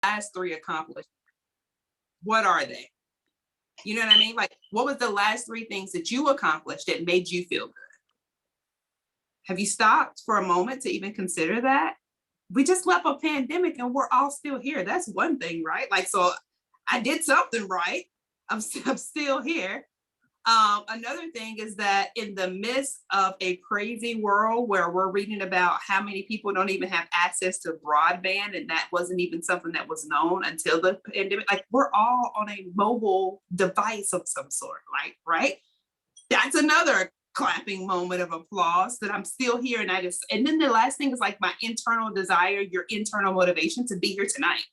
last three accomplishments? What are they? You know what I mean? Like, what was the last three things that you accomplished that made you feel good? Have you stopped for a moment to even consider that? We just left a pandemic and we're all still here. That's one thing, right? Like, so I did something right. I'm still here. Another thing is that in the midst of a crazy world where we're reading about how many people don't even have access to broadband, and that wasn't even something that was known until the pandemic, like we're all on a mobile device of some sort, like, right? That's another clapping moment of applause that I'm still here. And then the last thing is like my internal desire, your internal motivation to be here tonight.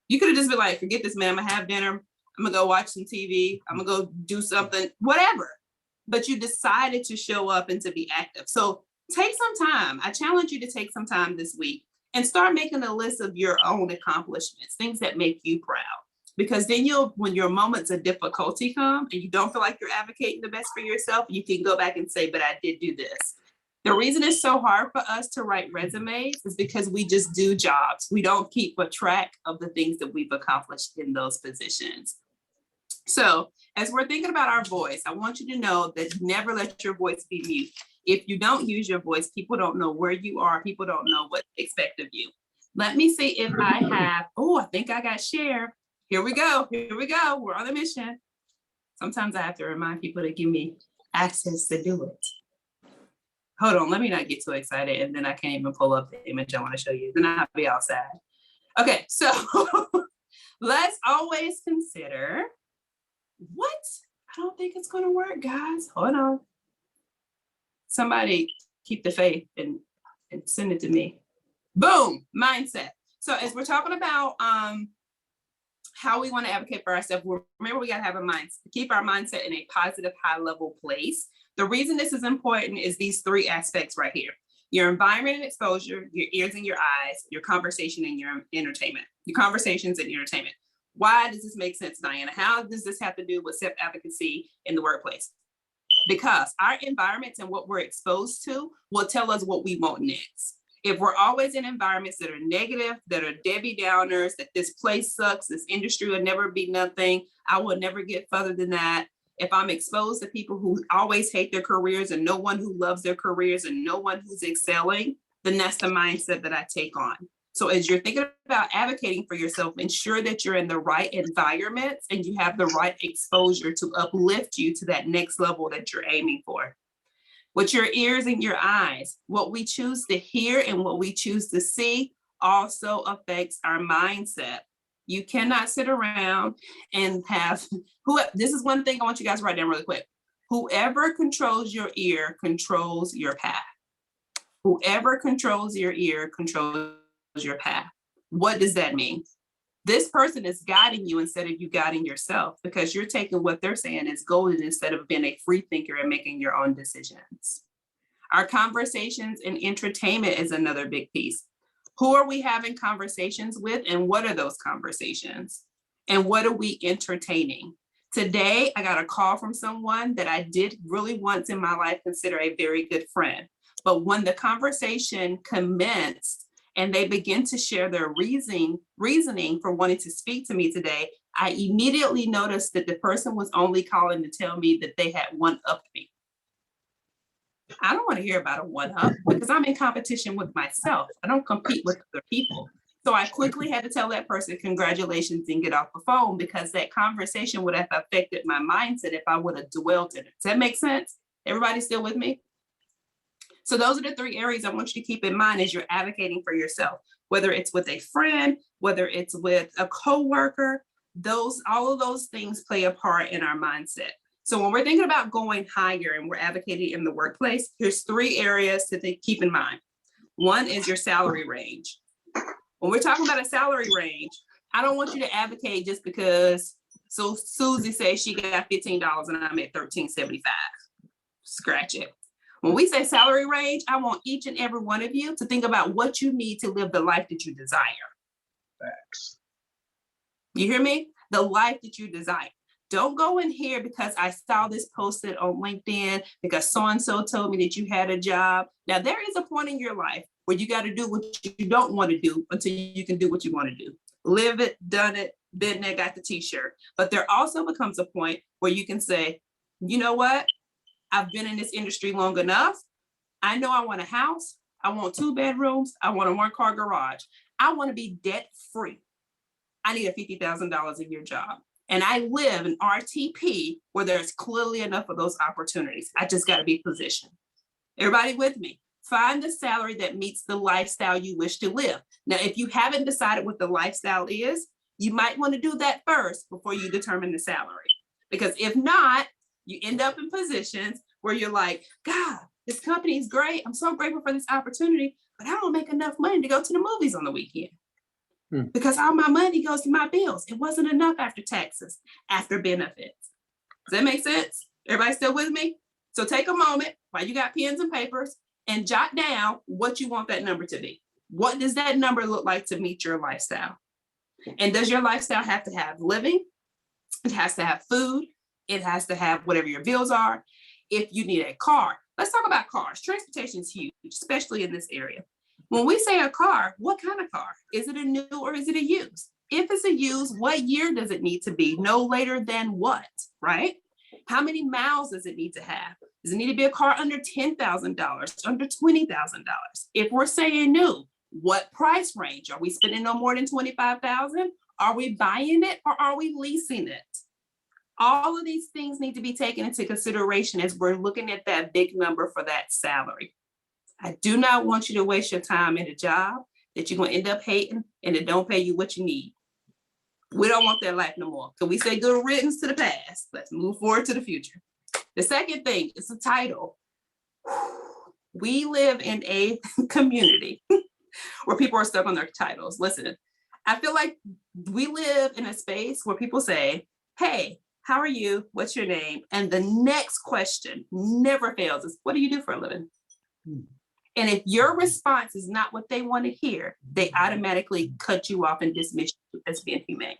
You could have just been like, forget this, man, I'm gonna have dinner. I'm gonna go watch some TV. I'm gonna go do something, whatever. But you decided to show up and to be active. So take some time. I challenge you to take some time this week and start making a list of your own accomplishments, things that make you proud. Because then when your moments of difficulty come and you don't feel like you're advocating the best for yourself, you can go back and say, but I did do this. The reason it's so hard for us to write resumes is because we just do jobs. We don't keep a track of the things that we've accomplished in those positions. So as we're thinking about our voice, I want you to know that never let your voice be mute. If you don't use your voice, people don't know where you are. People don't know what to expect of you. Let me see if I have, I think I got share. Here we go. We're on a mission. Sometimes I have to remind people to give me access to do it. Hold on, let me not get too excited and then I can't even pull up the image I want to show you. Then I'll be all sad. Okay, so let's always consider what? I don't think it's gonna work, guys. Hold on. Somebody keep the faith and send it to me. Boom, mindset. So as we're talking about how we want to advocate for ourselves, remember we gotta have a mindset, keep our mindset in a positive, high level place. The reason this is important is these three aspects right here: your environment and exposure, your ears and your eyes, your conversation and your entertainment, your conversations and entertainment. Why does this make sense, Diana? How does this have to do with self-advocacy in the workplace? Because our environments and what we're exposed to will tell us what we want next. If we're always in environments that are negative, that are Debbie Downers, that this place sucks, this industry will never be nothing, I will never get further than that. If I'm exposed to people who always hate their careers and no one who loves their careers and no one who's excelling, then that's the mindset that I take on. So as you're thinking about advocating for yourself, ensure that you're in the right environments and you have the right exposure to uplift you to that next level that you're aiming for. With your ears and your eyes, what we choose to hear and what we choose to see also affects our mindset. You cannot sit around and this is one thing I want you guys to write down really quick. Whoever controls your ear controls your path. Whoever controls your ear controls your path. What does that mean? This person is guiding you instead of you guiding yourself, because you're taking what they're saying as golden instead of being a free thinker and making your own decisions. Our conversations and entertainment is another big piece. Who are we having conversations with, and what are those conversations? And what are we entertaining? Today, I got a call from someone that I did really once in my life consider a very good friend. But when the conversation commenced and they begin to share their reasoning for wanting to speak to me today, I immediately noticed that the person was only calling to tell me that they had one-upped me. I don't want to hear about a one-up because I'm in competition with myself. I don't compete with other people. So I quickly had to tell that person, congratulations, and get off the phone, because that conversation would have affected my mindset if I would have dwelt in it. Does that make sense? Everybody still with me? So those are the three areas I want you to keep in mind as you're advocating for yourself, whether it's with a friend, whether it's with a coworker, all of those things play a part in our mindset. So when we're thinking about going higher and we're advocating in the workplace, there's three areas to keep in mind. One is your salary range. When we're talking about a salary range, I don't want you to advocate just because Susie says she got $15 and I'm at $13.75. Scratch it. When we say salary range, I want each and every one of you to think about what you need to live the life that you desire. Facts. You hear me? The life that you desire. Don't go in here because I saw this posted on LinkedIn, because so-and-so told me that you had a job. Now, there is a point in your life where you got to do what you don't want to do until you can do what you want to do. live it, done it, been there, got the t-shirt. But there also becomes a point where you can say, you know what? I've been in this industry long enough. I know I want a house. I want 2 bedrooms. I want a 1-car garage. I want to be debt free. I need a $50,000 a year job. And I live in RTP where there's clearly enough of those opportunities. I just got to be positioned. Everybody with me? Find the salary that meets the lifestyle you wish to live. Now, if you haven't decided what the lifestyle is, you might want to do that first before you determine the salary. Because if not, you end up in positions where you're like, God, this company is great. I'm so grateful for this opportunity, but I don't make enough money to go to the movies on the weekend. Because all my money goes to my bills. It wasn't enough after taxes, after benefits. Does that make sense? Everybody still with me? So take a moment while you got pens and papers and jot down what you want that number to be. What does that number look like to meet your lifestyle? And does your lifestyle have to have living? It has to have food. It has to have whatever your bills are. If you need a car, let's talk about cars. Transportation is huge, especially in this area. When we say a car, what kind of car? Is it a new or is it a used? If it's a used, what year does it need to be? No later than what, right? How many miles does it need to have? Does it need to be a car under $10,000, under $20,000? If we're saying new, what price range? Are we spending no more than $25,000? Are we buying it or are we leasing it? All of these things need to be taken into consideration as we're looking at that big number for that salary. I do not want you to waste your time in a job that you're going to end up hating and it don't pay you what you need. We don't want that life no more. Can we say good riddance to the past? Let's move forward to the future. The second thing is the title. We live in a community where people are stuck on their titles. Listen, I feel like we live in a space where people say, hey, how are you? What's your name? And the next question never fails is, what do you do for a living? And if your response is not what they want to hear, they automatically cut you off and dismiss you as being humane.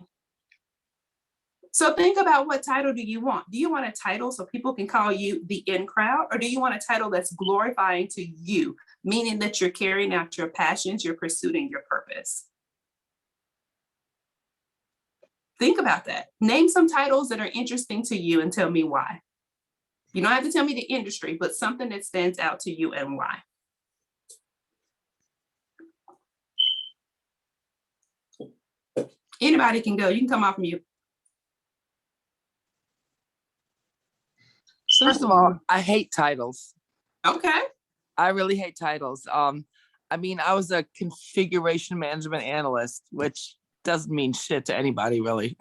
So think about, what title do you want? Do you want a title so people can call you the in crowd? Or do you want a title that's glorifying to you, meaning that you're carrying out your passions, you're pursuing your purpose? Think about that. Name some titles that are interesting to you and tell me why. You don't have to tell me the industry, but something that stands out to you and why. Anybody can go. You can come off mute. First of all, I hate titles. Okay. I really hate titles. I mean, I was a configuration management analyst, which doesn't mean shit to anybody really.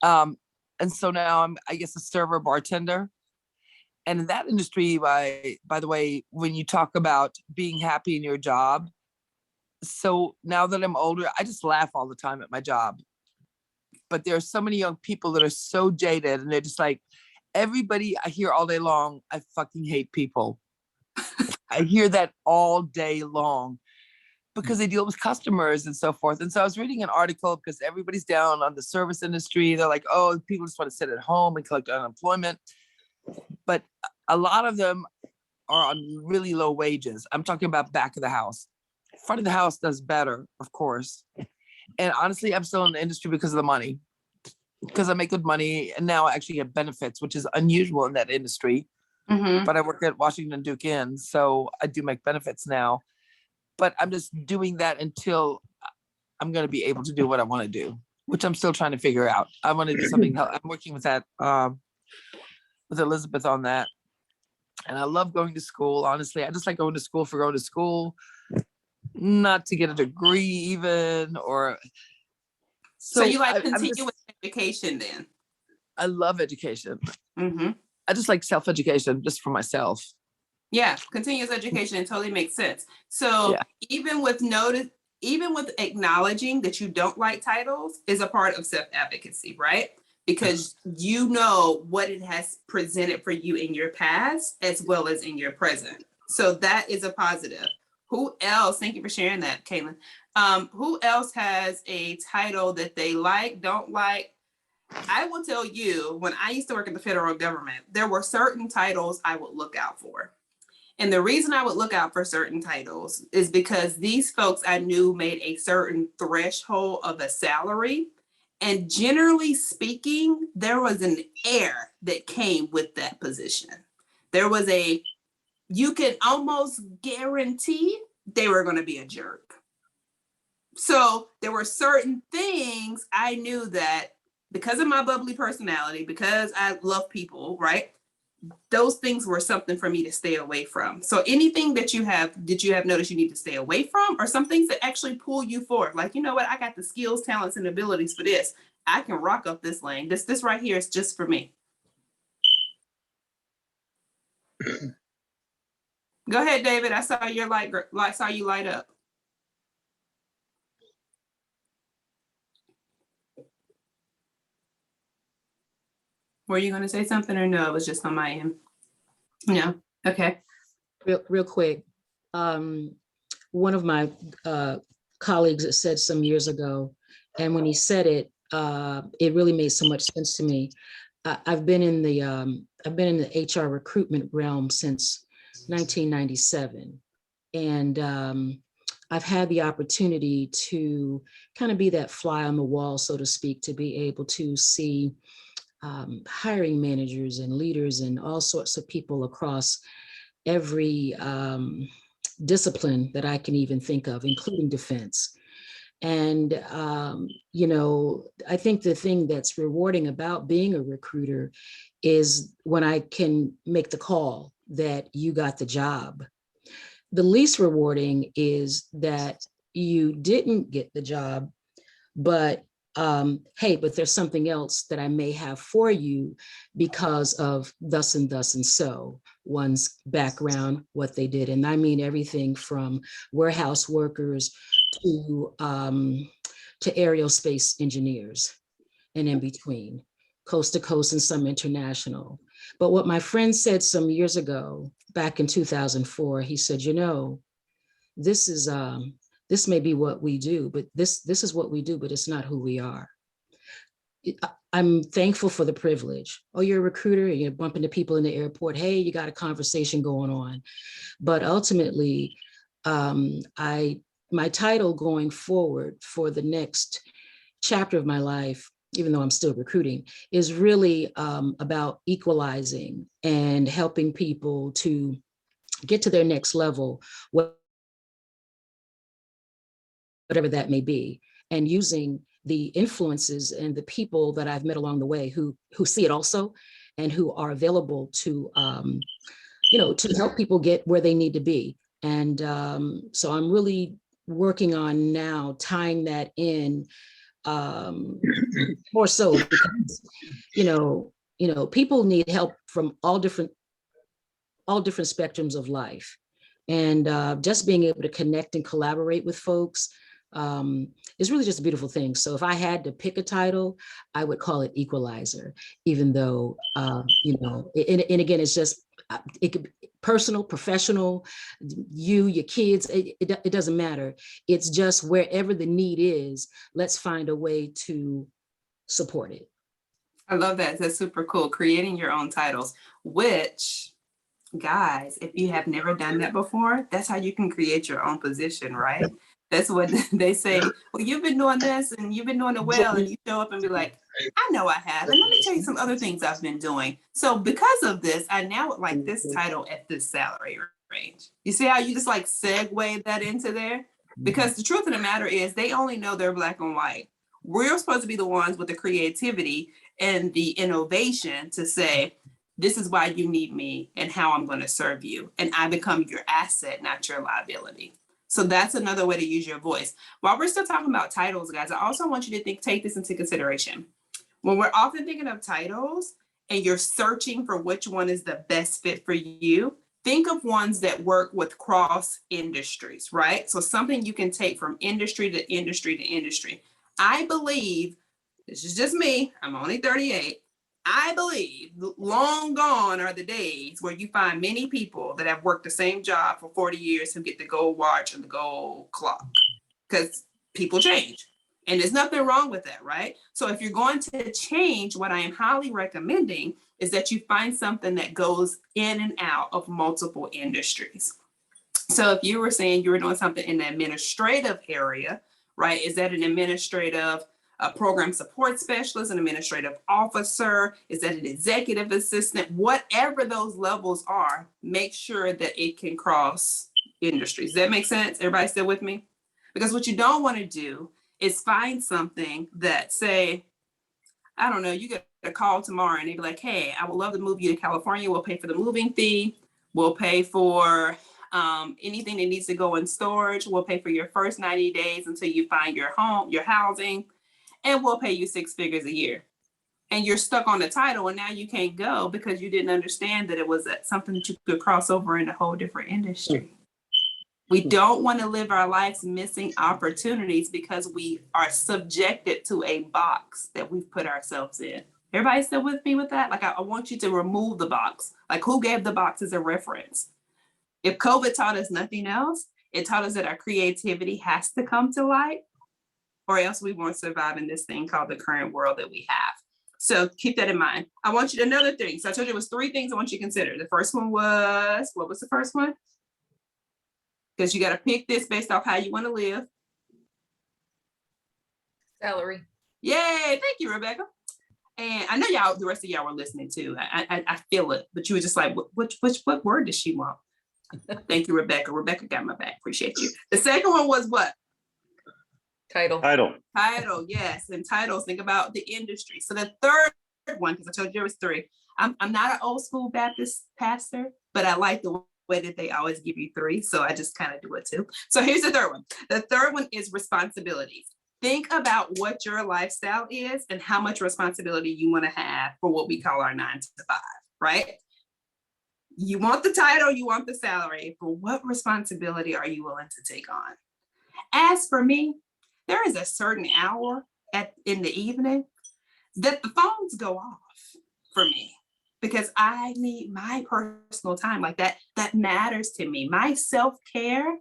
And so now I'm, I guess, a server bartender. And in that industry, by the way, when you talk about being happy in your job, so now that I'm older, I just laugh all the time at my job. But there are so many young people that are so jaded and they're just like, everybody I hear all day long, I fucking hate people. I hear that all day long because they deal with customers and so forth. And so I was reading an article because everybody's down on the service industry. They're like, oh, people just want to sit at home and collect unemployment. But a lot of them are on really low wages. I'm talking about back of the house. Front of the house does better, of course. And honestly, I'm still in the industry because of the money, because I make good money and now I actually get benefits, which is unusual in that industry. Mm-hmm. But I work at Washington Duke Inn, so I do make benefits now. But I'm just doing that until I'm going to be able to do what I want to do, which I'm still trying to figure out. I want to do something. I'm working with that, with Elizabeth on that. And I love going to school. Honestly, I just like going to school for going to school, not to get a degree even, or. So you like continuous education then? I love education. Mm-hmm. I just like self-education just for myself. Yeah, continuous education totally makes sense. So Yeah. even with acknowledging that you don't like titles is a part of self-advocacy, right? Because you know what it has presented for you in your past as well as in your present. So that is a positive. Who else? Thank you for sharing that, Caitlin. Who else has a title that they like, don't like? I will tell you, when I used to work in the federal government, there were certain titles I would look out for. And the reason I would look out for certain titles is because these folks I knew made a certain threshold of a salary. And generally speaking, there was an air that came with that position. There was you can almost guarantee they were going to be a jerk. So there were certain things I knew that because of my bubbly personality, because I love people, right? Those things were something for me to stay away from. So anything that did you have noticed you need to stay away from, or some things that actually pull you forward? Like, you know what? I got the skills, talents, and abilities for this. I can rock up this lane. This right here is just for me. Go ahead, David. I saw your saw you light up. Were you going to say something, or no? It was just on my end. No. Okay. Real quick. One of my colleagues said some years ago, and when he said it, it really made so much sense to me. I've been in the HR recruitment realm since 1997, and I've had the opportunity to kind of be that fly on the wall, so to speak, to be able to see hiring managers and leaders and all sorts of people across every discipline that I can even think of, including defense. And, I think the thing that's rewarding about being a recruiter is when I can make the call that you got the job. The least rewarding is that you didn't get the job, but hey, but there's something else that I may have for you because of thus and thus and so, one's background, what they did. And I mean everything from warehouse workers to aerospace engineers and in between, coast to coast and some international. But what my friend said some years ago, back in 2004, he said, this may be what we do, but this is what we do, but it's not who we are. I'm thankful for the privilege. Oh, you're a recruiter, and you're bumping into people in the airport. Hey, you got a conversation going on. But ultimately, my title going forward for the next chapter of my life, even though I'm still recruiting, is really about equalizing and helping people to get to their next level, whatever that may be, and using the influences and the people that I've met along the way who see it also, and who are available to, to help people get where they need to be. And so I'm really working on now tying that in more so because, people need help from all different spectrums of life. And just being able to connect and collaborate with folks is really just a beautiful thing. So if I had to pick a title, I would call it equalizer, even though, and again, it's just, it could be personal, professional, your kids, it doesn't matter. It's just wherever the need is, let's find a way to support it. I love that. That's super cool. Creating your own titles, which, guys, if you have never done that before, that's how you can create your own position, right? That's what they say. Well, you've been doing this and you've been doing it well, and you show up and be like, I know I have. And let me tell you some other things I've been doing. So because of this, I now would like this title at this salary range. You see how you just like segue that into there? Because the truth of the matter is they only know they're black and white. We're supposed to be the ones with the creativity and the innovation to say, this is why you need me and how I'm going to serve you. And I become your asset, not your liability. So that's another way to use your voice. While we're still talking about titles, guys, I also want you to take this into consideration. When we're often thinking of titles and you're searching for which one is the best fit for you, think of ones that work with cross industries, right? So something you can take from industry to industry to industry. I believe, this is just me, I'm only 38. I believe long gone are the days where you find many people that have worked the same job for 40 years who get the gold watch and the gold clock, because people change. And there's nothing wrong with that, right? So if you're going to change, what I am highly recommending is that you find something that goes in and out of multiple industries. So if you were saying you were doing something in the administrative area, right? Is that an administrative program support specialist, an administrative officer? Is that an executive assistant? Whatever those levels are, make sure that it can cross industries. Does that make sense? Everybody still with me? Because what you don't want to do is find something that, say, I don't know, you get a call tomorrow and they be like, hey, I would love to move you to California. We'll pay for the moving fee. We'll pay for anything that needs to go in storage. We'll pay for your first 90 days until you find your home, your housing, and we'll pay you 6 figures a year. And you're stuck on the title and now you can't go because you didn't understand that it was something that you could cross over in a whole different industry. We don't want to live our lives missing opportunities because we are subjected to a box that we've put ourselves in. Everybody still with me with that? Like, I want you to remove the box. Like, who gave the box as a reference? If COVID taught us nothing else, it taught us that our creativity has to come to light, or else we won't survive in this thing called the current world that we have. So keep that in mind. I want you to, another thing. So I told you it was 3 things I want you to consider. The first one was, what was the first one? Because you got to pick this based off how you want to live. Salary. Yay, thank you, Rebecca. And I know y'all, the rest of y'all were listening too. I feel it, but you were just like, what word does she want? Thank you, Rebecca. Rebecca got my back. Appreciate you. The second one was what? Title. Title, yes. And titles, think about the industry. So the third one, because I told you there was 3. I'm not an old school Baptist pastor, but I like the way that they always give you 3. So I just kind of do it too. So here's the third one. The third one is responsibilities. Think about what your lifestyle is and how much responsibility you want to have for what we call our 9 to 5, right? You want the title, you want the salary, but what responsibility are you willing to take on? As for me, there is a certain hour in the evening that the phones go off for me because I need my personal time. Like that matters to me. My self-care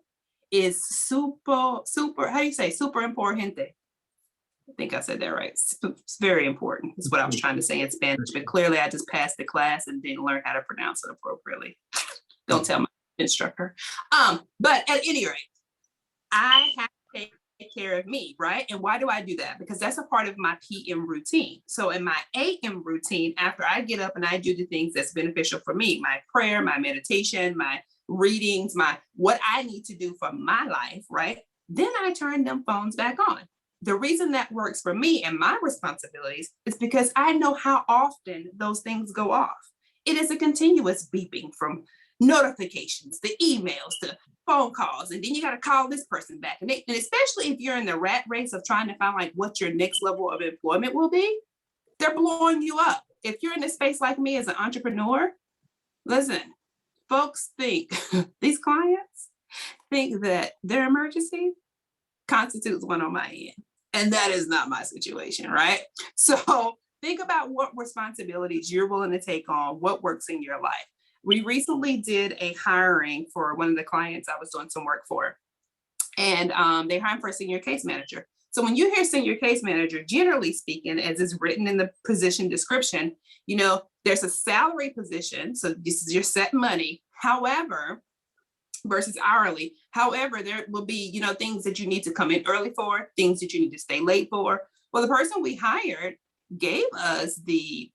is super, how do you say, super importante. I think I said that right. It's very important. Is what I was trying to say in Spanish, but clearly I just passed the class and didn't learn how to pronounce it appropriately. Don't tell my instructor. But at any rate, I have to take care of me, right? And why do I do that? Because that's a part of my PM routine. So in my AM routine, after I get up and I do the things that's beneficial for me, my prayer, my meditation, my readings, my what I need to do for my life, right? Then I turn them phones back on. The reason that works for me and my responsibilities is because I know how often those things go off. It is a continuous beeping from notifications, the emails, to phone calls, and then you got to call this person back. And especially if you're in the rat race of trying to find like what your next level of employment will be, they're blowing you up. If you're in a space like me as an entrepreneur, listen, folks think, these clients think that their emergency constitutes one on my end. And that is not my situation, right? So think about what responsibilities you're willing to take on, what works in your life. We recently did a hiring for one of the clients I was doing some work for. And they hired for a senior case manager. So when you hear senior case manager, generally speaking, as is written in the position description, you know, there's a salary position. So this is your set money. However, versus hourly. However, there will be, you know, things that you need to come in early for, things that you need to stay late for. Well, the person we hired gave us the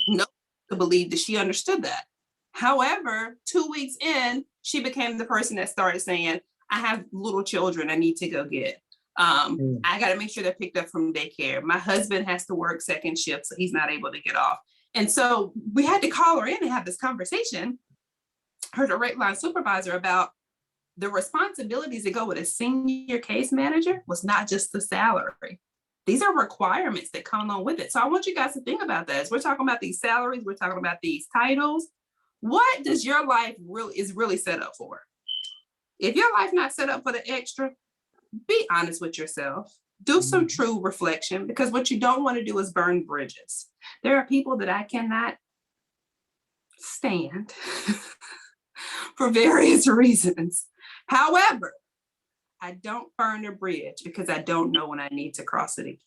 note to believe that she understood that. However, 2 weeks in, she became the person that started saying, I have little children I need to go get. I got to make sure they're picked up from daycare. My husband has to work second shift, so he's not able to get off. And so we had to call her in and have this conversation, her direct line supervisor, about the responsibilities that go with a senior case manager was not just the salary. These are requirements that come along with it. So I want you guys to think about that. As we're talking about these salaries, we're talking about these titles. What does your life really set up for? If your life not set up for the extra, be honest with yourself. Do some true reflection, because what you don't want to do is burn bridges. There are people that I cannot stand for various reasons. However, I don't burn a bridge because I don't know when I need to cross it again.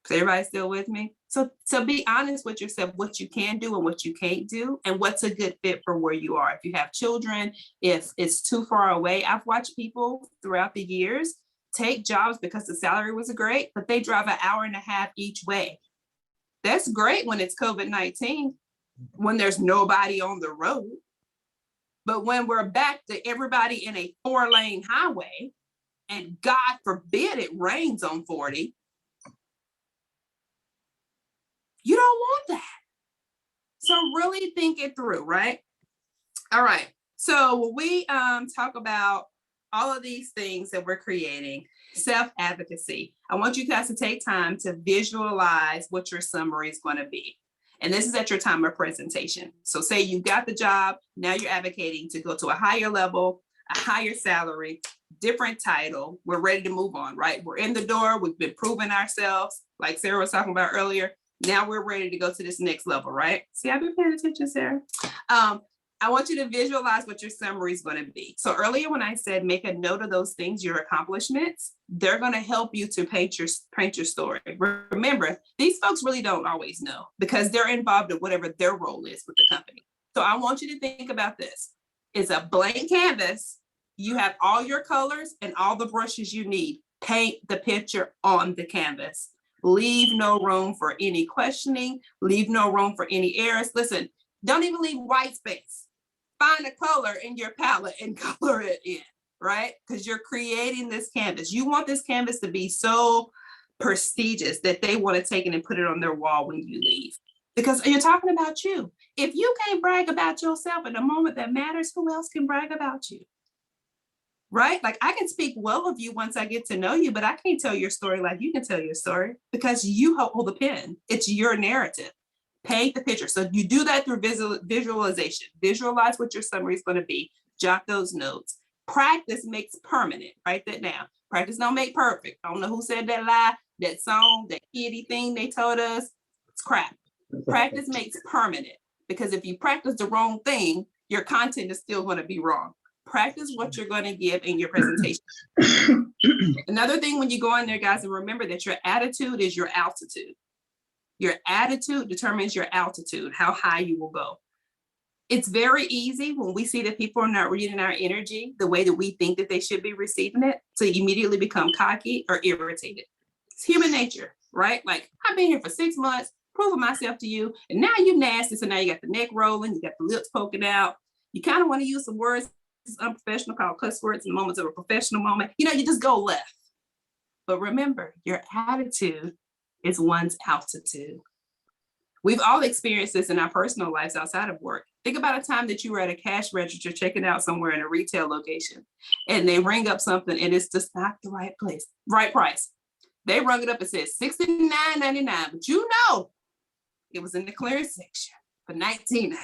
Is everybody still with me? So be honest with yourself, what you can do and what you can't do, and what's a good fit for where you are. If you have children, if it's too far away, I've watched people throughout the years take jobs because the salary was great, but they drive an hour and a half each way. That's great when it's COVID-19, when there's nobody on the road. But when we're back to everybody in a 4-lane highway, and God forbid it rains on 40, you don't want that. So really think it through, right? All right. So when we talk about all of these things that we're creating, self-advocacy, I want you guys to take time to visualize what your summary is going to be. And this is at your time of presentation. So say you got the job, now you're advocating to go to a higher level, a higher salary, different title. We're ready to move on, right? We're in the door. We've been proving ourselves, like Sarah was talking about earlier. Now we're ready to go to this next level, right? See, I've been paying attention, Sarah. I want you to visualize what your summary is going to be. So earlier when I said make a note of those things, your accomplishments, they're going to help you to paint your story. Remember, these folks really don't always know because they're involved in whatever their role is with the company. So I want you to think about this. It's a blank canvas. You have all your colors and all the brushes you need. Paint the picture on the canvas. Leave no room for any questioning. Leave no room for any errors. Listen, don't even leave white space. Find a color in your palette and color it in, right? Because you're creating this canvas. You want this canvas to be so prestigious that they want to take it and put it on their wall when you leave. Because you're talking about you. If you can't brag about yourself in a moment that matters, who else can brag about you? Right? Like I can speak well of you once I get to know you, but I can't tell your story like you can tell your story because you hold the pen. It's your narrative. Paint the picture. So you do that through visualization. Visualize what your summary is going to be. Jot those notes. Practice makes permanent. Write that down. Practice don't make perfect. I don't know who said that lie, that song, that kiddie thing they told us. It's crap. Practice makes permanent because if you practice the wrong thing, your content is still going to be wrong. Practice what you're going to give in your presentation. Another thing when you go in there, guys, and remember that your attitude is your altitude. Your attitude determines your altitude, how high you will go. It's very easy when we see that people are not reading our energy the way that we think that they should be receiving it to immediately become cocky or irritated. It's human nature, right? Like I've been here for 6 months, proving myself to you, and now you nasty. So now you got the neck rolling, you got the lips poking out. You kind of want to use some words unprofessional called cuss words in the moments of a professional moment. You just go left. But remember, your attitude is one's altitude. We've all experienced this in our personal lives outside of work. Think about a time that you were at a cash register checking out somewhere in a retail location and they ring up something and it's just not the right place, right price. They rung it up and said $69.99, but it was in the clearance section for $19.99,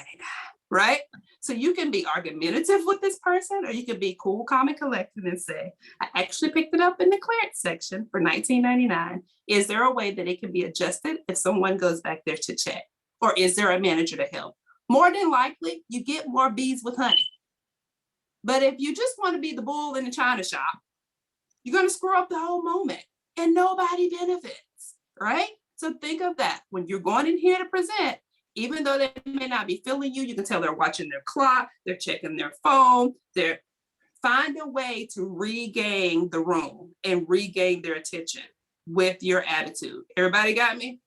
right? So you can be argumentative with this person or you can be cool, calm, and collected and say, I actually picked it up in the clearance section for $19.99. Is there a way that it can be adjusted if someone goes back there to check? Or is there a manager to help? More than likely, you get more bees with honey. But if you just want to be the bull in the china shop, you're going to screw up the whole moment and nobody benefits, right? So think of that. When you're going in here to present, even though they may not be feeling you, you can tell they're watching their clock, they're checking their phone, find a way to regain the room and regain their attention with your attitude. Everybody got me?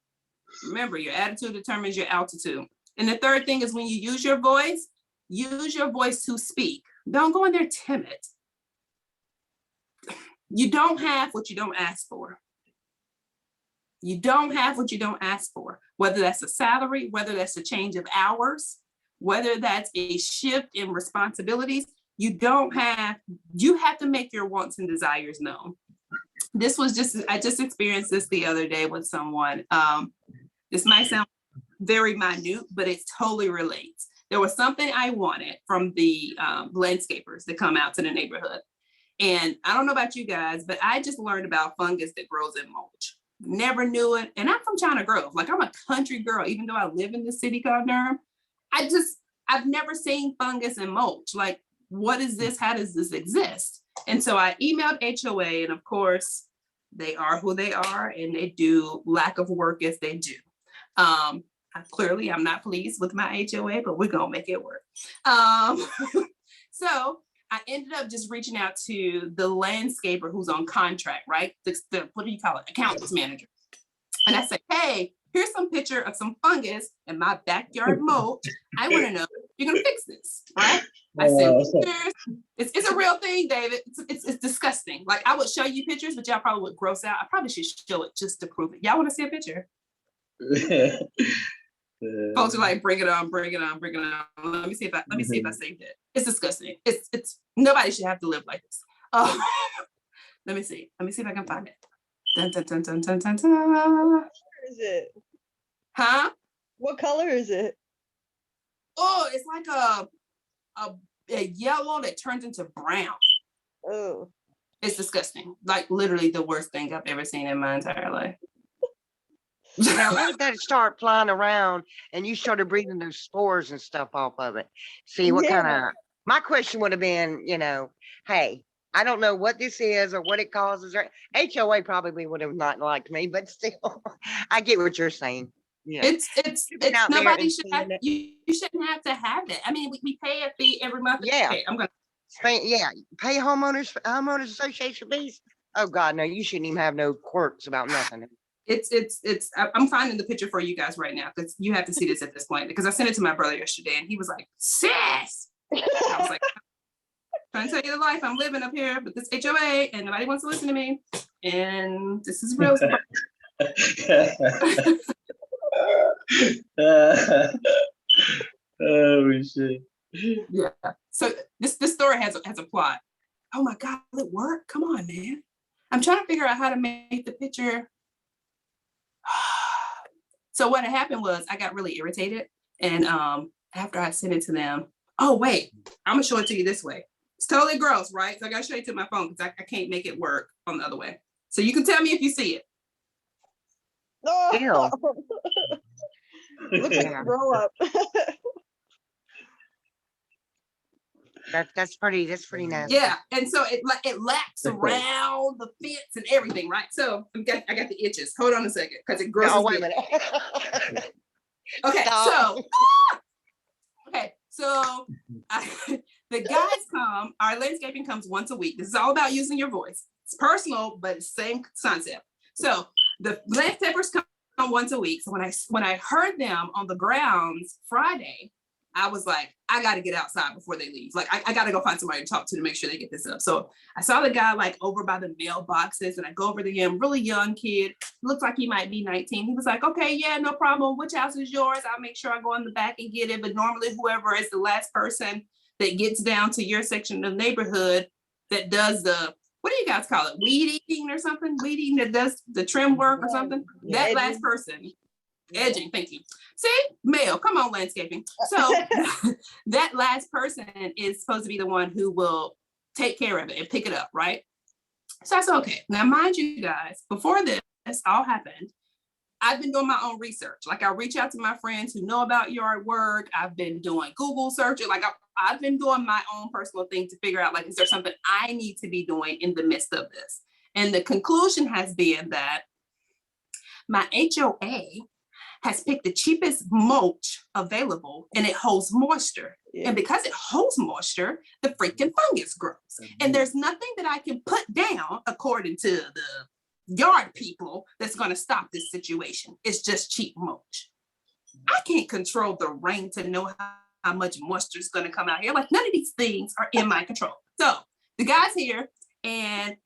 Remember, your attitude determines your altitude. And the third thing is when you use your voice to speak. Don't go in there timid. You don't have what you don't ask for. You don't have what you don't ask for, whether that's a salary, whether that's a change of hours, whether that's a shift in responsibilities. You have to make your wants and desires known. I just experienced this the other day with someone. This might sound very minute, but it totally relates. There was something I wanted from the landscapers that come out to the neighborhood. And I don't know about you guys, but I just learned about fungus that grows in mulch. Never knew it. And I'm from China Grove. Like I'm a country girl, even though I live in the city called Durham. I've never seen fungus in mulch. Like, what is this? How does this exist? And so I emailed HOA, and of course, they are who they are, and they do lack of work as they do. Clearly, I'm not pleased with my HOA, but we're gonna make it work. So I ended up just reaching out to the landscaper who's on contract, right? The what do you call it? Accounts manager. And I said, hey, here's some picture of some fungus in my backyard mulch. I want to know if you're gonna fix this, right? I said, pictures. It's a real thing, David. It's disgusting. Like, I would show you pictures, but y'all probably would gross out. I probably should show it just to prove it. Y'all want to see a picture? Folks are like, bring it on, bring it on, bring it on. Let me see if I saved it. It's disgusting. It's nobody should have to live like this. Oh, let me see if I can find it. Dun, dun, dun, dun, dun, dun, dun. What is it? Huh? What color is it? Oh, it's like a yellow that turns into brown. Oh, It's disgusting. Like, literally the worst thing I've ever seen in my entire life. Now, what if that start flying around and you started breathing those spores and stuff off of it? See what kind Yeah. of, my question would have been, hey, I don't know what this is or what it causes. Or HOA probably would have not liked me, but still, I get what you're saying. Yeah. It's been out there nobody and should have, seeing it. you shouldn't have to have it. I mean, we pay a fee every month. Yeah. Okay, I'm gonna, Yeah, pay homeowners association fees. Oh God, no, you shouldn't even have no quirks about nothing. I'm finding the picture for you guys right now, because you have to see this at this point, because I sent it to my brother yesterday and he was like, sis. I was like, trying to tell you the life I'm living up here with this HOA and nobody wants to listen to me. And this is real. Oh shit. Yeah. So this story has a plot. Oh my God, will it work? Come on, man. I'm trying to figure out how to make the picture. So what had happened was I got really irritated, and after I sent it to them, oh wait, I'm gonna show it to you this way. It's totally gross, right? So I gotta show you to my phone because I can't make it work on the other way. So you can tell me if you see it. Oh. Looks like Yeah. a grow up. That's pretty nasty. Yeah, and so it laps around the fence and everything, right? So I got the itches. Hold on a second, because it grosses Oh, wait a me. minute. Okay, Stop. so the guys come, our landscaping comes once a week. This is all about using your voice. It's personal, but it's the same concept. So the landscapers come once a week. So when I heard them on the grounds Friday, I was like, I got to get outside before they leave. Like, I got to go find somebody to talk to make sure they get this up. So I saw the guy like over by the mailboxes, and I go over to him, really young kid, looks like he might be 19. He was like, okay, yeah, no problem. Which house is yours? I'll make sure I go in the back and get it. But normally whoever is the last person that gets down to your section of the neighborhood that does the, what do you guys call it? Weed eating or something? Weed eating that does the trim work or something? Yeah, That last person. Edging, thank you. See, male, come on, landscaping. So that last person is supposed to be the one who will take care of it and pick it up, right? So I said, okay, now mind you guys, before this all happened, I've been doing my own research. Like, I reach out to my friends who know about yard work. I've been doing Google searching. Like, I've been doing my own personal thing to figure out, like, is there something I need to be doing in the midst of this? And the conclusion has been that my HOA has picked the cheapest mulch available, and it holds moisture. Yeah. And because it holds moisture, the freaking fungus grows. And there's nothing that I can put down, according to the yard people, that's going to stop this situation. It's just cheap mulch. I can't control the rain to know how much moisture is going to come out here. Like, none of these things are in my control. So the guy's here, and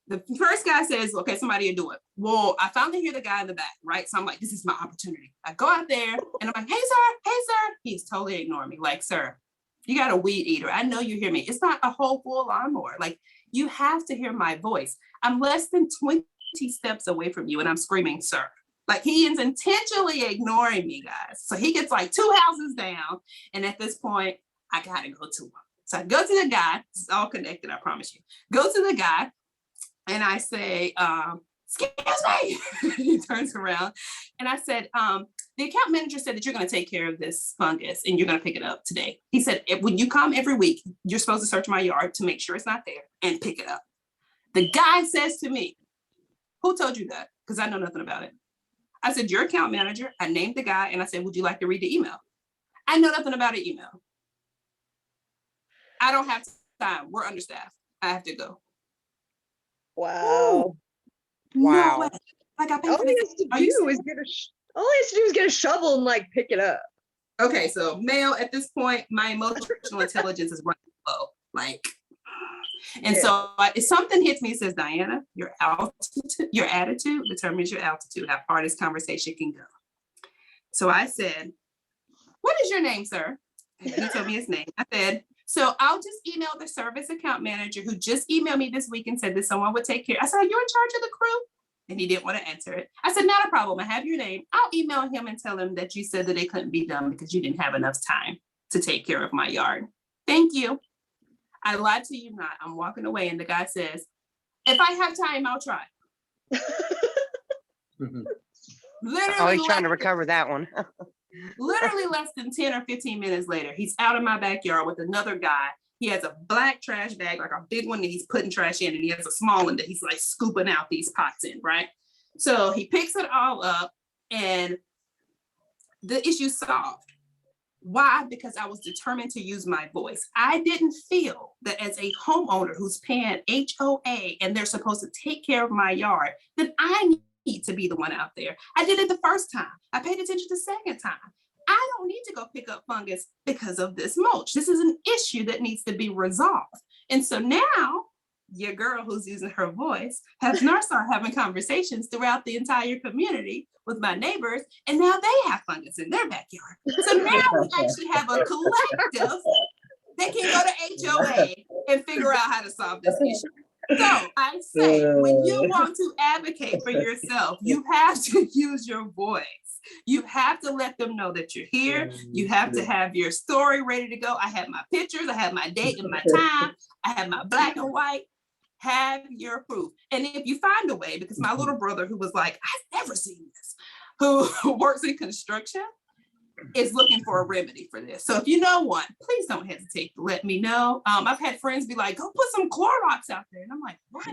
the first guy says, okay, somebody will do it. Well, I finally hear the guy in the back, right? So I'm like, this is my opportunity. I go out there and I'm like, hey, sir. He's totally ignoring me. Like, sir, you got a weed eater. I know you hear me. It's not a whole full lawnmower. Like, you have to hear my voice. I'm less than 20 steps away from you and I'm screaming, sir. Like, he is intentionally ignoring me, guys. So he gets like 2 houses down. And at this point, I got to go to him. So I go to the guy. It's all connected, I promise you. Go to the guy. And I say, excuse me. He turns around and I said, the account manager said that you're going to take care of this fungus and you're going to pick it up today. He said, when you come every week, you're supposed to search my yard to make sure it's not there and pick it up. The guy says to me, who told you that? Because I know nothing about it. I said, your account manager. I named the guy and I said, would you like to read the email? I know nothing about an email. I don't have time. We're understaffed. I have to go. Wow. Wow. No way. Like I paid All for he this. has to Are you do is all he has to do is get a shovel and like pick it up. Okay, so male, at this point, my emotional intelligence is running low. Like, and Yeah. so if something hits me, it says, Diana, your attitude determines your altitude, how far this conversation can go. So I said, what is your name, sir? And he told me his name. I said, so I'll just email the service account manager who just emailed me this week and said that someone would take care. I said, are you in charge of the crew? And he didn't want to answer it. I said, not a problem. I have your name. I'll email him and tell him that you said that it couldn't be done because you didn't have enough time to take care of my yard. Thank you. I lied to you not. I'm walking away and the guy says, if I have time, I'll try. Literally, Oh, he's trying to less- recover that one. literally less than 10 or 15 minutes later, he's out in my backyard with another guy. He has a black trash bag, like a big one that he's putting trash in, and he has a small one that he's like scooping out these pots in, right? So he picks it all up and the issue solved. Why? Because I was determined to use my voice. I didn't feel that as a homeowner who's paying HOA and they're supposed to take care of my yard, that I need to be the one out there. I did it the first time. I paid attention the second time. I don't need to go pick up fungus because of this mulch. This is an issue that needs to be resolved. And so now your girl who's using her voice has now started having conversations throughout the entire community with my neighbors, and now they have fungus in their backyard. So now we actually have a collective that can go to HOA and figure out how to solve this issue. So I say, when you want to advocate for yourself, you have to use your voice. You have to let them know that you're here. You have to have your story ready to go. I have my pictures, I have my date and my time, I have my black and white. Have your proof. And if you find a way, because my little brother who was like, I've never seen this, who works in construction, is looking for a remedy for this. So if you know one, please don't hesitate to let me know. I've had friends be like, go put some Clorox out there. And I'm like, what?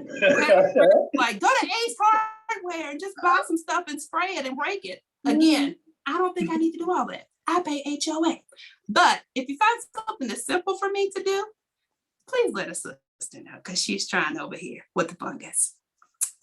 Like, go to Ace Hardware and just buy some stuff and spray it and break it. Again, I don't think I need to do all that. I pay HOA. But if you find something that's simple for me to do, please let us know, because she's trying over here with the fungus.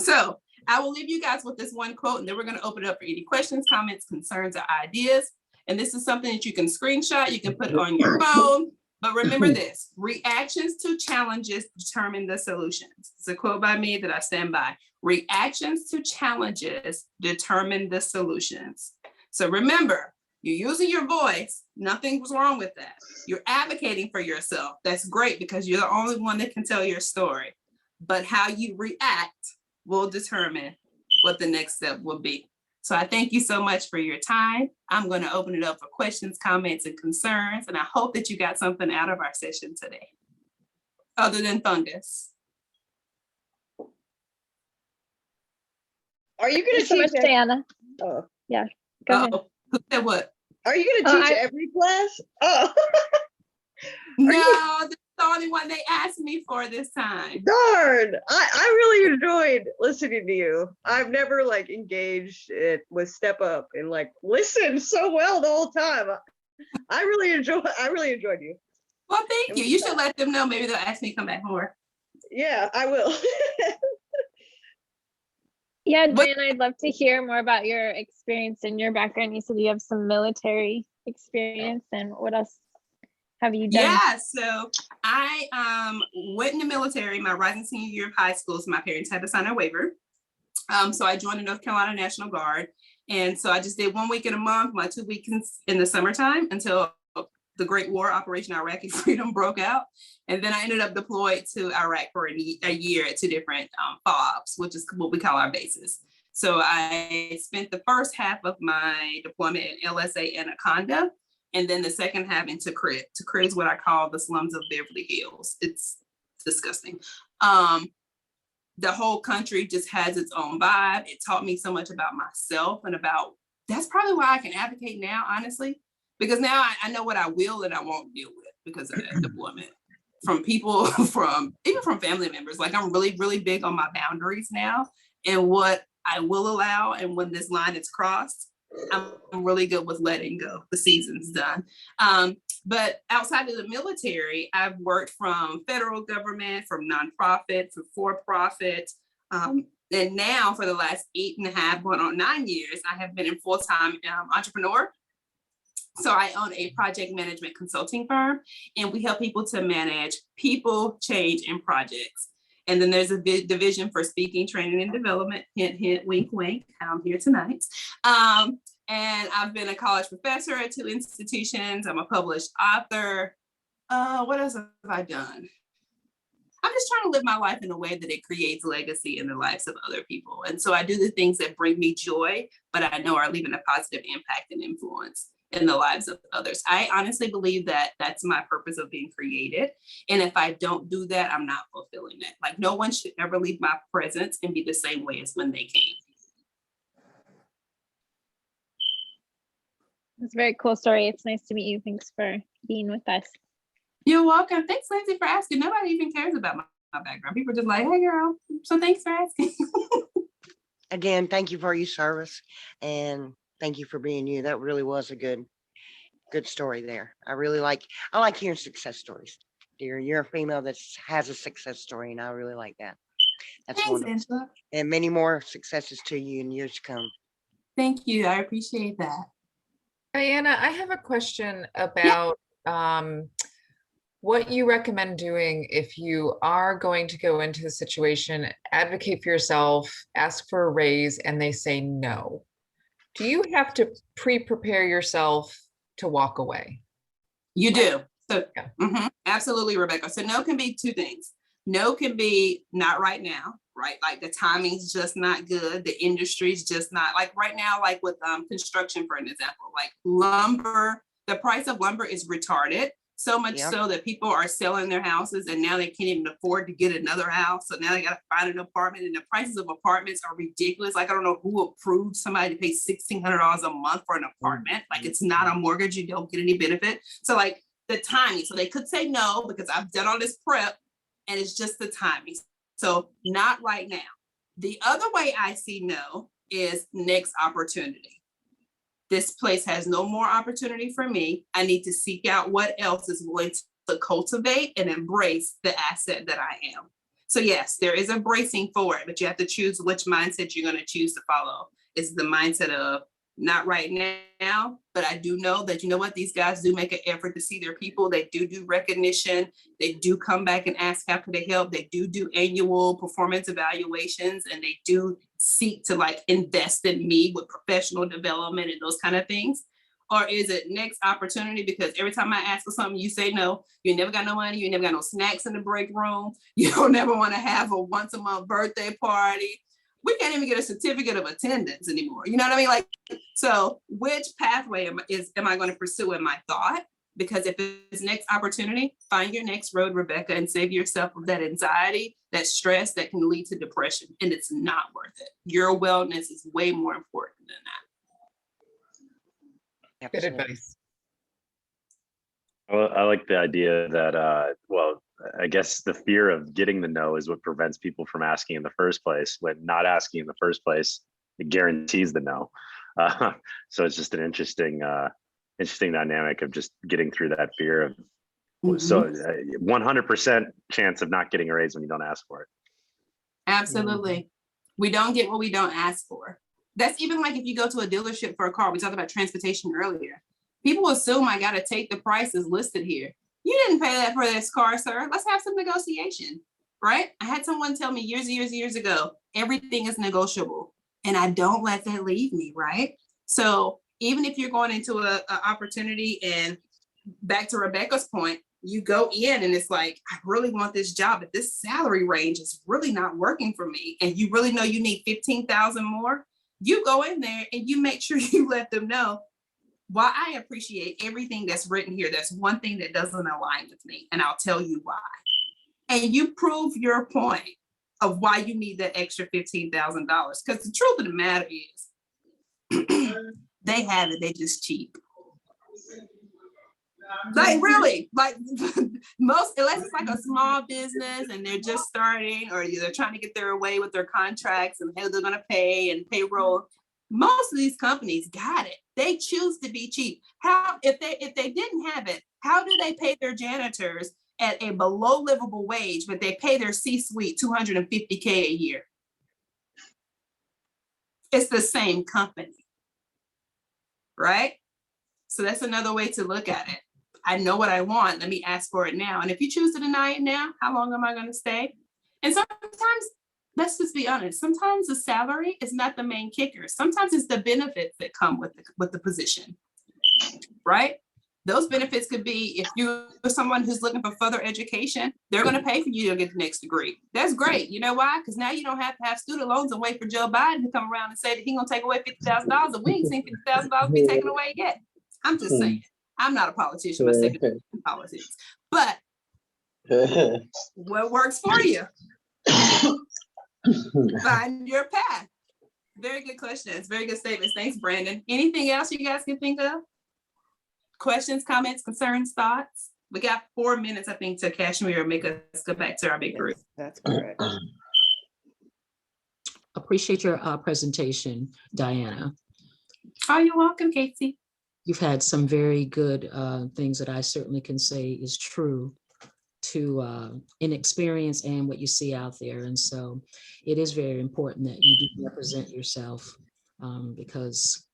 So I will leave you guys with this one quote, and then we're going to open it up for any questions, comments, concerns, or ideas. And this is something that you can screenshot, you can put on your phone. But remember this: reactions to challenges determine the solutions. It's a quote by me that I stand by. Reactions to challenges determine the solutions. So remember, you're using your voice. Nothing was wrong with that. You're advocating for yourself. That's great because you're the only one that can tell your story. But how you react will determine what the next step will be. So I thank you so much for your time. I'm going to open it up for questions, comments, and concerns. And I hope that you got something out of our session today, other than fungus. Are you going Thanks to so much, teach? Diana. Oh. Go ahead. Uh-oh. Who said what? Are you going Oh, to teach I- every class? Oh, No, this is the only one they asked me for this time. darn. I really enjoyed listening to you. I've never like engaged it with Step Up and like listened so well the whole time. I really enjoyed you. Well, thank you. You should let them know. Maybe they'll ask me to come back more. Yeah, I will. Yeah, What- Diana, I'd love to hear more about your experience and your background. You said you have some military experience, and what else have you done? Yeah, so I went in the military my rising senior year of high school, so my parents had to sign a waiver. So I joined the North Carolina National Guard. And so I just did 1 week in a month, my 2 weekends in the summertime until the Great War, Operation Iraqi Freedom, broke out. And then I ended up deployed to Iraq for a year at 2 different FOBs, which is what we call our bases. So I spent the first half of my deployment in LSA Anaconda, and then the second half in Tikrit. Tikrit is what I call the slums of Beverly Hills. It's disgusting. the whole country just has its own vibe. It taught me so much about myself and about, that's probably why I can advocate now, honestly, because now I know what I will and I won't deal with because of that deployment from people, even from family members. Like I'm really, really big on my boundaries now and what I will allow. And when this line is crossed, I'm really good with letting go. The season's done. But outside of the military, I've worked from federal government, from nonprofit, from for-profit. And now for the last 8.5, going on 9 years, I have been in full-time entrepreneur. So I own a project management consulting firm, and we help people to manage people, change, and projects. And then there's a division for speaking, training, and development. Hint, hint, wink, wink. I'm here tonight. And I've been a college professor at 2 institutions. I'm a published author. What else have I done? I'm just trying to live my life in a way that it creates legacy in the lives of other people. And so I do the things that bring me joy, but I know are leaving a positive impact and influence in the lives of others. I honestly believe that that's my purpose of being created. And if I don't do that, I'm not fulfilling that. Like no one should ever leave my presence and be the same way as when they came. It's a very cool story. It's nice to meet you. Thanks for being with us. You're welcome. Thanks, Lindsay, for asking. Nobody even cares about my background. People are just like, hey, girl. So thanks for asking. Again, thank you for your service and thank you for being you. That really was a good story there. I like hearing success stories. Dear, you're a female that has a success story, and I really like that. That's Thanks, wonderful. Angela. And many more successes to you in years to come. Thank you. I appreciate that. Diana, I have a question about what you recommend doing if you are going to go into the situation, advocate for yourself, ask for a raise, and they say no. Do you have to pre-prepare yourself to walk away? You do. So Yeah. Absolutely, Rebecca. So no can be 2 things. No can be not right now, right? Like the timing's just not good. The industry's just not like right now, like with construction, for an example, like lumber, the price of lumber is retarded. So much Yep. so that people are selling their houses and now they can't even afford to get another house. So now they got to find an apartment, and the prices of apartments are ridiculous. Like, I don't know who approved somebody to pay $1,600 a month for an apartment. Like, it's not a mortgage. You don't get any benefit. So like the timing, so they could say no because I've done all this prep and it's just the timing. So not right now. The other way I see no is next opportunity. This place has no more opportunity for me. I need to seek out what else is willing to cultivate and embrace the asset that I am. So yes, there is a bracing for it, but you have to choose which mindset you're going to choose to follow. Is the mindset of not right now, but I do know that, you know what, these guys do make an effort to see their people. They do recognition. They do come back and ask, how can they help? They do annual performance evaluations, and they do seek to like invest in me with professional development and those kind of things? Or is it next opportunity? Because every time I ask for something, you say no. You never got no money. You never got no snacks in the break room. You don't never want to have a once a month birthday party. We can't even get a certificate of attendance anymore. You know what I mean? Like, so which pathway am I going to pursue in my thought? Because if it's next opportunity, find your next road, Rebecca, and save yourself of that anxiety, that stress that can lead to depression. And it's not worth it. Your wellness is way more important than that. Good Absolutely. advice. Well, I like the idea that, well, I guess the fear of getting the no is what prevents people from asking in the first place. When not asking in the first place, it guarantees the no. So it's just an interesting dynamic of just getting through that fear of, so 100% chance of not getting a raise when you don't ask for it. Absolutely. We don't get what we don't ask for. That's even like if you go to a dealership for a car. We talked about transportation earlier. People assume I got to take the prices listed here. You didn't pay that for this car, sir. Let's have some negotiation, right? I had someone tell me years ago, everything is negotiable, and I don't let that leave me, right? So even if you're going into an opportunity, and back to Rebecca's point, you go in and it's like, I really want this job, but this salary range is really not working for me. And you really know you need 15,000 more. You go in there and you make sure you let them know, while I appreciate everything that's written here, there's one thing that doesn't align with me, and I'll tell you why. And you prove your point. of why you need that extra $15,000. Because the truth of the matter is, they have it, they just cheap. Like really, like most, unless it's like a small business and they're just starting, or they're trying to get their way with their contracts and how they're gonna pay and payroll. Most of these companies got it. They choose to be cheap. How, if they didn't have it, how do they pay their janitors at a below livable wage, but they pay their C-suite $250K a year? It's the same company, right? So that's another way to look at it. I know what I want. Let me ask for it now. And if you choose to deny it now, how long am I going to stay? And sometimes, let's just be honest, sometimes the salary is not the main kicker. Sometimes it's the benefits that come with the position, right? Those benefits could be, if you're someone who's looking for further education, they're going to pay for you to get the next degree. That's great. You know why? Because now you don't have to have student loans and wait for Joe Biden to come around and say that he's going to take away $50,000, and we ain't seen $50,000 be taken away yet. I'm just saying. I'm not a politician, but say politics. But what works for you? Find your path. Very good questions. Very good statements. Thanks, Brandon. Anything else you guys can think of? Questions, comments, concerns, thoughts? We got 4 minutes, I think, to Kashmir make us go back to our big group. That's correct. Appreciate your presentation, Diana. Oh, you're welcome, Casey. You've had some very good things that I certainly can say is true to in experience and what you see out there. And so it is very important that you do represent yourself, because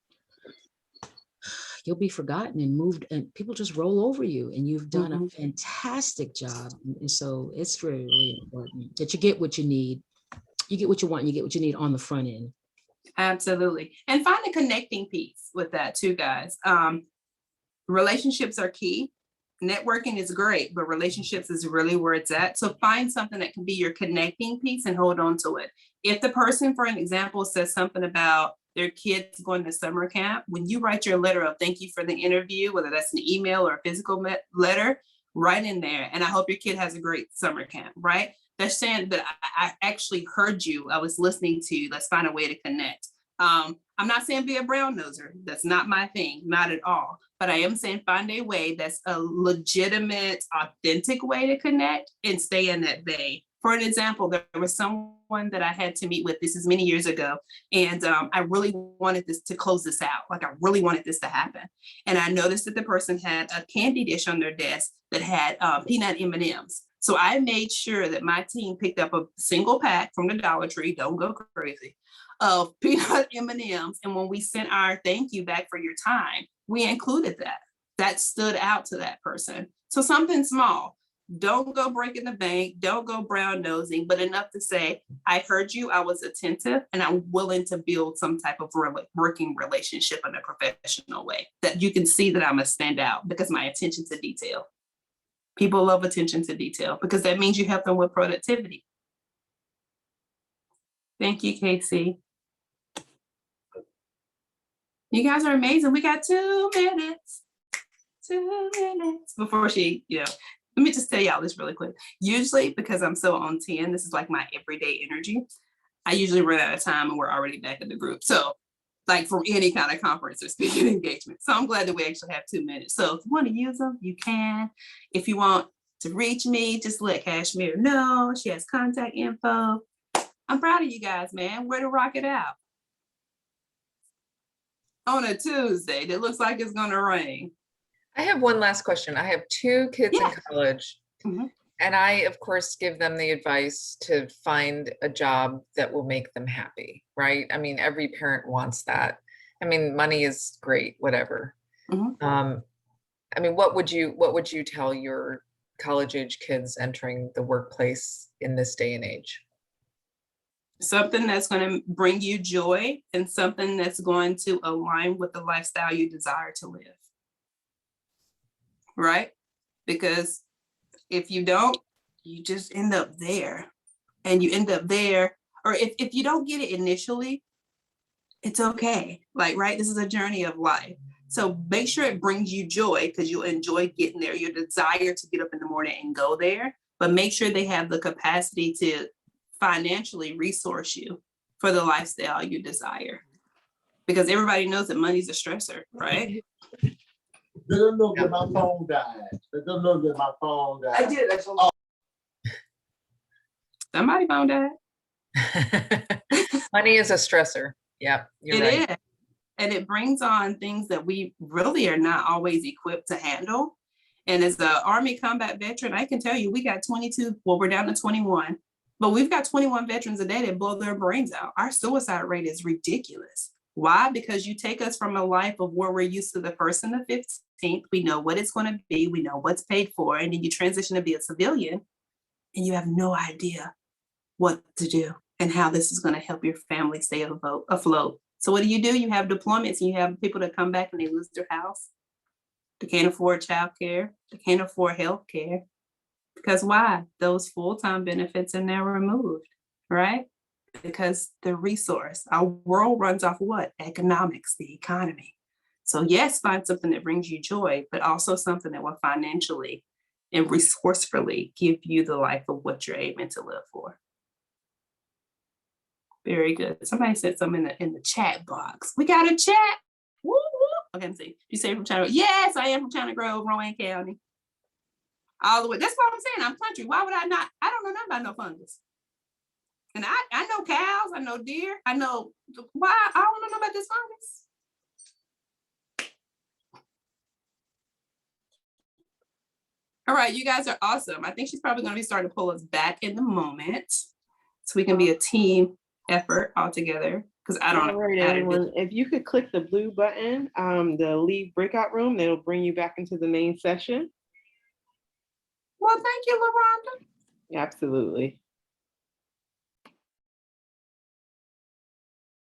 you'll be forgotten and moved, and people just roll over you, and you've done a fantastic job. And so it's really, really important that you get what you need. You get what you want, and you get what you need on the front end. Absolutely. And find a connecting piece with that too, guys. Relationships are key. Networking is great, but relationships is really where it's at. So find something that can be your connecting piece and hold on to it. If the person, for an example, says something about their kids going to summer camp, when you write your letter of thank you for the interview, whether that's an email or a physical letter, write in there, and I hope your kid has a great summer camp, right? That's saying that I actually heard you. I was listening to you. Let's find a way to connect. I'm not saying be a brown noser. That's not my thing, not at all. But I am saying find a way that's a legitimate, authentic way to connect and stay in that vein. For an example, there was someone that I had to meet with, this is many years ago, and I really wanted this to close this out. Like I really wanted this to happen. And I noticed that the person had a candy dish on their desk that had peanut M&Ms. So I made sure that my team picked up a single pack from the Dollar Tree, don't go crazy, of peanut M&Ms. And when we sent our thank you back for your time, we included that. That stood out to that person. So something small. Don't go breaking the bank, don't go brown nosing, but enough to say, I heard you, I was attentive, and I'm willing to build some type of working relationship in a professional way that you can see that I'm a standout because my attention to detail. People love attention to detail because that means you help them with productivity. Thank you, Casey. You guys are amazing. We got 2 minutes. 2 minutes before she, let me just tell y'all this really quick. Usually, because I'm so on 10, this is like my everyday energy. I usually run out of time and we're already back in the group. So like for any kind of conference or speaking engagement. So I'm glad that we actually have 2 minutes. So if you want to use them, you can. If you want to reach me, just let Kashmir know. She has contact info. I'm proud of you guys, man. Way to rock it out. On a Tuesday that looks like it's gonna rain. I have one last question. I have 2 kids in college, and I, of course, give them the advice to find a job that will make them happy, right? I mean, every parent wants that. I mean, money is great, whatever. I mean, what would you tell your college-age kids entering the workplace in this day and age? Something that's going to bring you joy and something that's going to align with the lifestyle you desire to live. Right? Because if you don't, you just end up there. And you end up there, or if you don't get it initially, it's okay. Like, right? This is a journey of life. So make sure it brings you joy because you'll enjoy getting there. Your desire to get up in the morning and go there, but make sure they have the capacity to financially resource you for the lifestyle you desire. Because everybody knows that money's a stressor, right? Let them know that my phone died. Let them know that my phone died. did, I saw. Somebody found that. Money is a stressor. Yep, you're right. It is. And it brings on things that we really are not always equipped to handle. And as an Army combat veteran, I can tell you, we got 22, well, we're down to 21, but we've got 21 veterans a day that blow their brains out. Our suicide rate is ridiculous. Why? Because you take us from a life of where we're used to the 1st and the 15th. We know what it's going to be. We know what's paid for. And then you transition to be a civilian and you have no idea what to do and how this is going to help your family stay afloat. So what do? You have deployments and you have people that come back and they lose their house. They can't afford childcare. They can't afford health care. Because why? Those full-time benefits are now removed, right? Because the resource, our world runs off what? Economics, the economy. So yes, find something that brings you joy, but also something that will financially and resourcefully give you the life of what you're aiming to live for. Very good. Somebody said something in the chat box. We got a chat. Woo, woo. Okay, let's see. You say from China? Yes, I am from China Grove, Rowan County. All the way. That's what I'm saying. I'm country. Why would I not? I don't know nothing about no fungus. And I know cows. I know deer. I know why. I don't know about this fungus. All right, you guys are awesome. I think she's probably going to be starting to pull us back in the moment, so we can be a team effort all together. Because I don't know. All right, everyone. If you could click the blue button, the leave breakout room, that'll bring you back into the main session. Well, thank you, LaRonda. Absolutely.